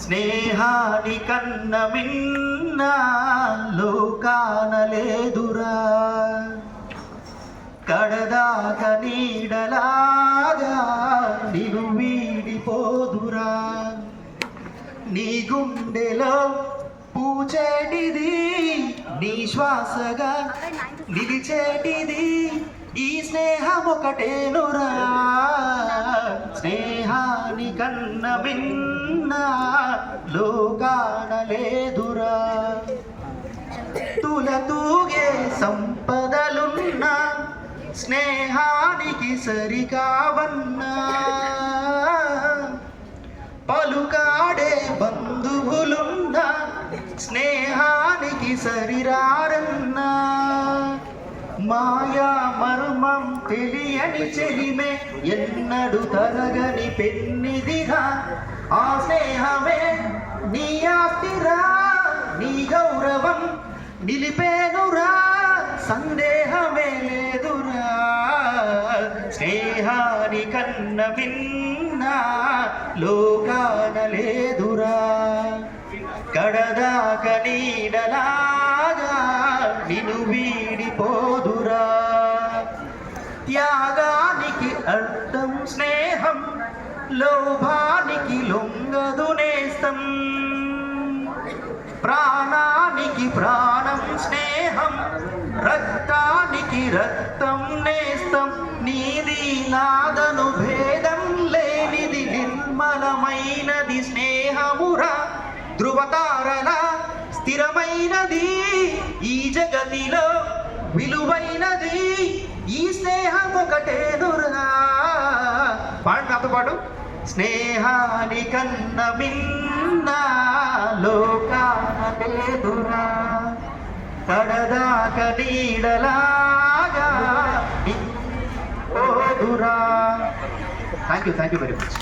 స్నేహాని కన్న మిన్న లోకాన లేదురా, కడదాక నీడలాగా నిన్ను వీడిపోదురా. నీ గుండెలో పూచేటిది, నీ శ్వాసగా నిలిచేటిది ఈ స్నేహం ఒకటేనురా. స్నేహాని కన్న మిన్న లోకాన లేదురా. తులతూగే సంపదలున్నా స్నేహానికి సరికావన్నా, పలుకాడే బంధువులున్నా స్నేహానికి సరిరారన్నా. మాయా మర్మం తెలియని చెలిమే ఎన్నడు తరగని పెన్నిదిరా. ఆ స్నేహమే నీ ఆస్తిరా, నీ గౌరవం నిలిపేనురా, సందేహమే లేదురా. స్నేహాని కన్న మిన్న లోకాన లేదురా, కడదాక నీడలాగా నిన్ను వీడిపోదురా. త్యాగానికి అర్థం స్నేహం, లోభానికి లొంగదు నేస్తం. ప్రాణానికి ప్రాణం స్నేహం, రక్తానికి రక్తం నేస్తం. నీది నాదను భేదం లేనిది నిర్మలమైనది స్నేహమురా. ధృవతారల స్థిరమైనది ఈ జగతిలో విలువైనది ఈ స్నేహం ఒకటేనురా. పాడు నాతో పాటు. స్నేహాని కన్న మిన్న లోకాన లేదురా, కడదాక నీడలాగా పోదురా. Thank you very much.